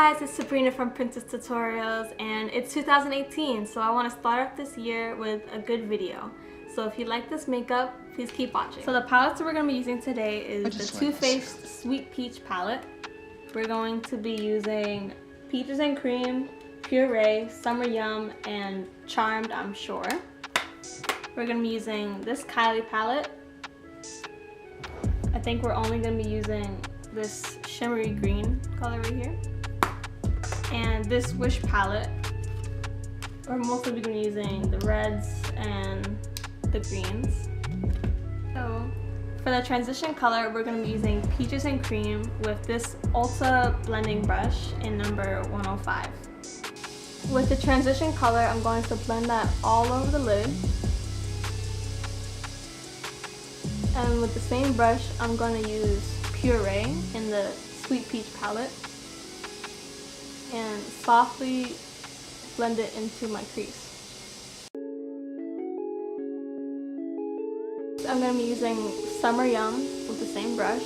guys, it's Sabrina from Princess Tutorials, and it's 2018, so I want to start off this year with a good video. So if you like this makeup, please keep watching. So the palettes that we're going to be using today is the Too Faced Sweet Peach palette. We're going to be using Peaches and Cream, Puree, Summer Yum, and Charmed, I'm sure. We're going to be using this Kylie palette. I think we're only going to be using this shimmery green color right here. And this Wish palette. We're mostly going to be using the reds and the greens. So for the transition color, we're going to be using Peaches and Cream with this Ulta blending brush in number 105. With the transition color, I'm going to blend that all over the lid. And with the same brush, I'm going to use Puree in the Sweet Peach palette and softly blend it into my crease. I'm going to be using Summer Yum with the same brush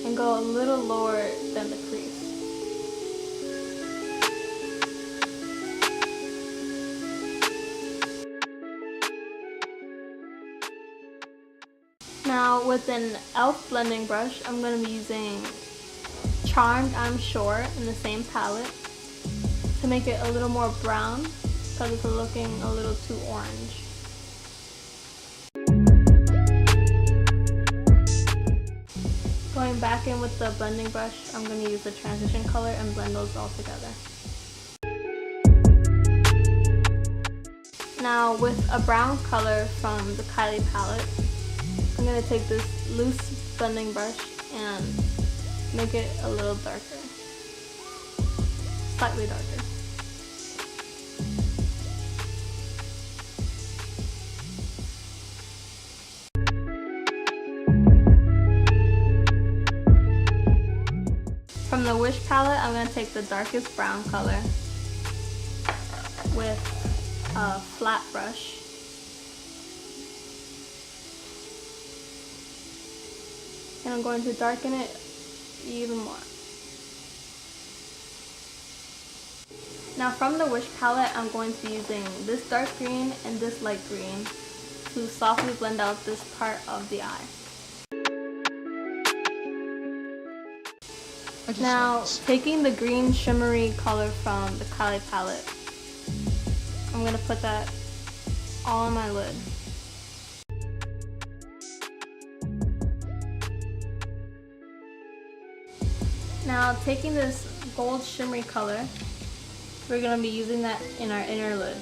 and go a little lower than the crease. Now with an e.l.f. blending brush, I'm going to be using Charmed, I'm sure, in the same palette to make it a little more brown because it's looking a little too orange. Going back in with the blending brush, I'm going to use the transition color and blend those all together. Now with a brown color from the Kylie palette, I'm going to take this loose blending brush and make it a little darker, slightly darker. From the Wish palette, I'm going to take the darkest brown color with a flat brush. And I'm going to darken it even more. Now from the Wish palette, I'm going to be using this dark green and this light green to softly blend out this part of the eye. Now taking the green shimmery color from the Kylie palette, I'm going to put that all on my lid. Now taking this gold shimmery color, we're going to be using that in our inner lid.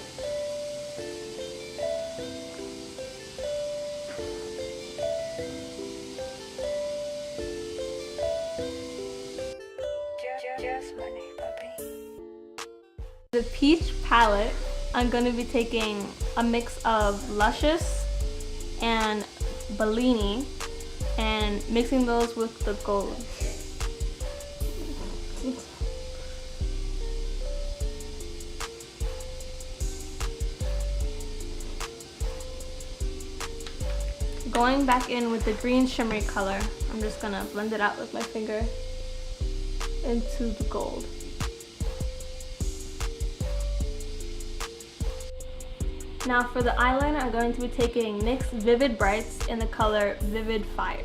The Peach palette, I'm going to be taking a mix of Luscious and Bellini and mixing those with the gold. Going back in with the green shimmery color, I'm just going to blend it out with my finger into the gold. Now for the eyeliner, I'm going to be taking NYX Vivid Brights in the color Vivid Fire.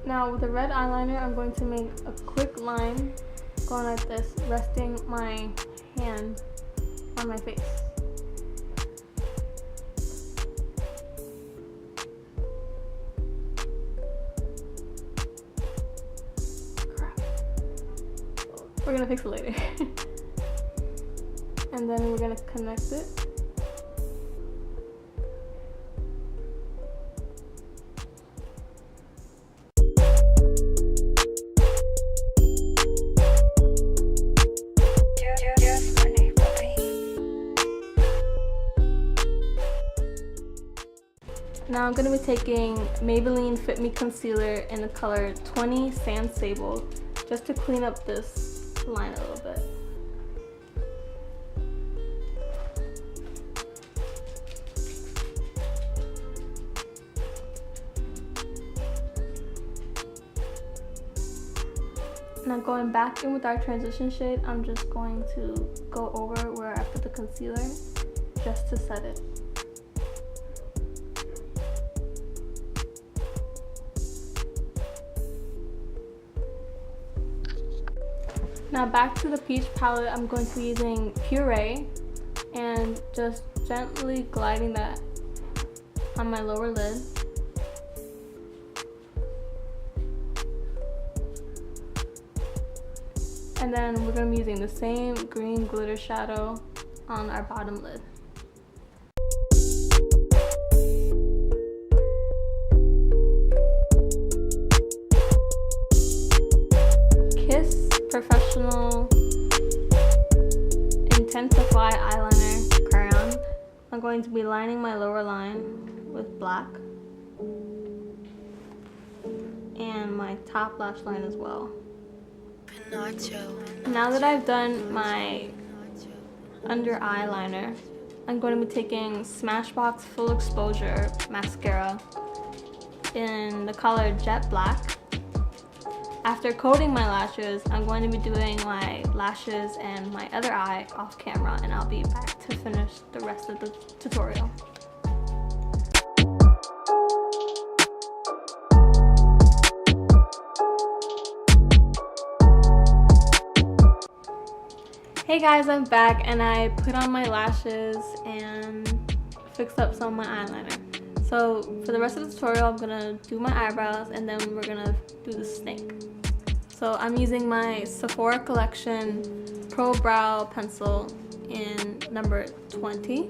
Now with the red eyeliner, I'm going to make a quick line going like this, resting my hand on my face. We're gonna fix it later. And then we're gonna connect it. Now I'm gonna be taking Maybelline Fit Me Concealer in the color 20 Sand Sable just to clean up this line a little bit. Now going back in with our transition shade, I'm just going to go over where I put the concealer just to set it. Now back to the peach palette, I'm going to be using Puree and just gently gliding that on my lower lid. And then we're going to be using the same green glitter shadow on our bottom lid. Kiss Professional Intensify Eyeliner Crayon. I'm going to be lining my lower line with black and my top lash line as well. Now that I've done my under eyeliner, I'm going to be taking Smashbox Full Exposure Mascara in the color Jet Black. After coating my lashes, I'm going to be doing my lashes and my other eye off camera, and I'll be back to finish the rest of the tutorial. Hey guys, I'm back and I put on my lashes and fixed up some of my eyeliner. So for the rest of the tutorial, I'm gonna do my eyebrows and then we're gonna do the snake. So I'm using my Sephora Collection Pro Brow Pencil in number 20.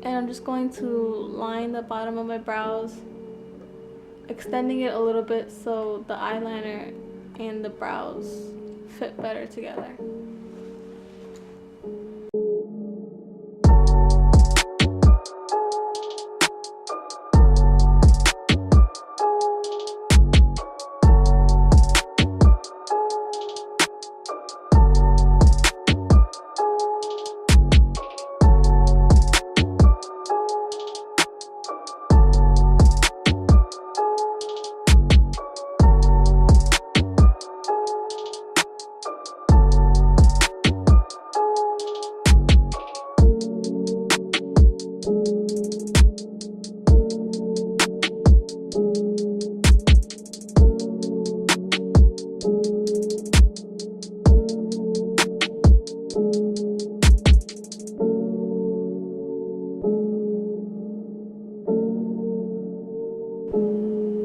And I'm just going to line the bottom of my brows, extending it a little bit so the eyeliner and the brows fit better together.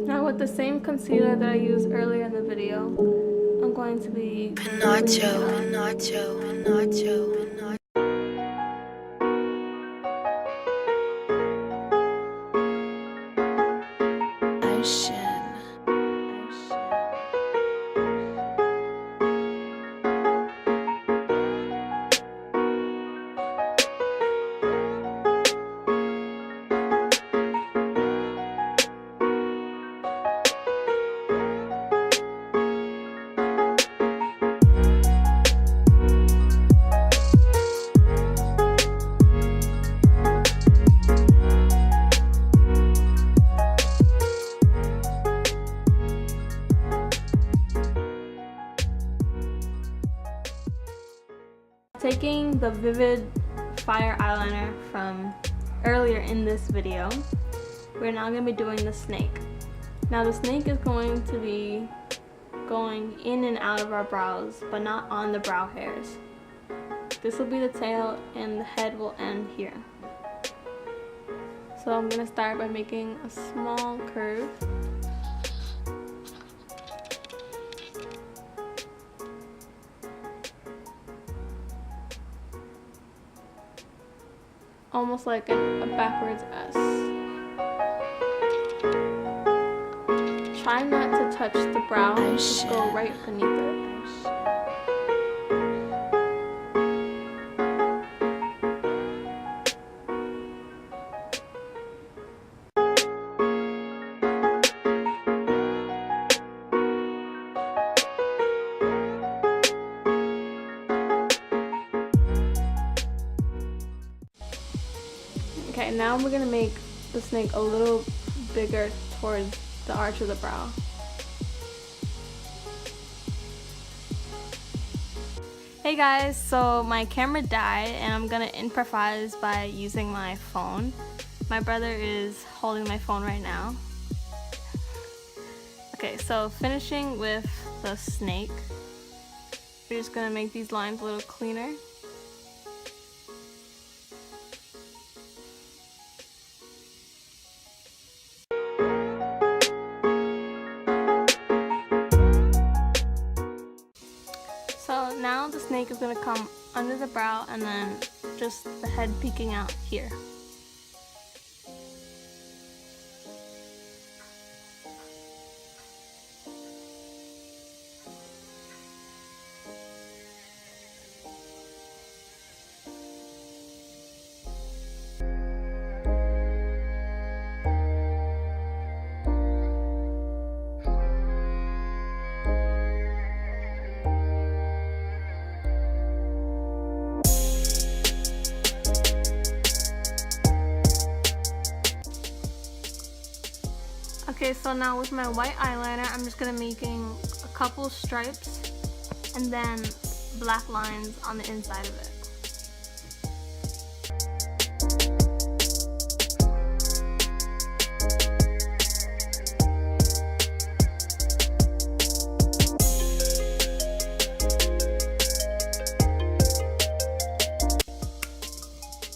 Now with the same concealer that I used earlier in the video, I'm going to be taking the Vivid Fire eyeliner from earlier in this video. We're now going to be doing the snake. Now the snake is going to be going in and out of our brows, but not on the brow hairs. This will be the tail and the head will end here. So I'm going to start by making a small curve. Almost like a backwards S. Try not to touch the brow, just go right beneath it. Okay, now we're gonna make the snake a little bigger towards the arch of the brow. Hey guys, so my camera died and I'm gonna improvise by using my phone. My brother is holding my phone right now. Okay, so finishing with the snake. We're just gonna make these lines a little cleaner. So now the snake is going to come under the brow and then just the head peeking out here. Okay, so now with my white eyeliner, I'm just gonna making a couple stripes and then black lines on the inside of it.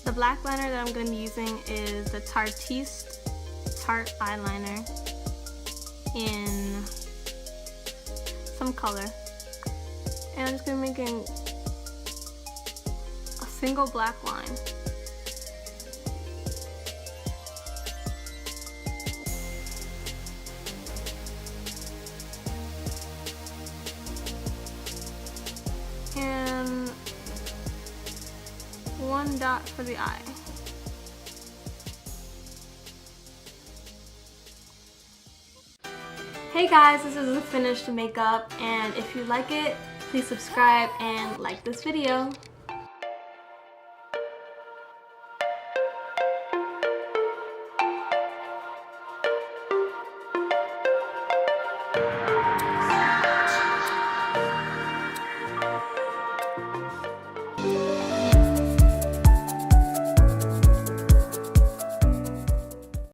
The black liner that I'm gonna be using is the Tarteist Tarte eyeliner in some color, and I'm just gonna be making a single black line. And one dot for the eye. Hey guys, this is the finished makeup, and if you like it, please subscribe and like this video.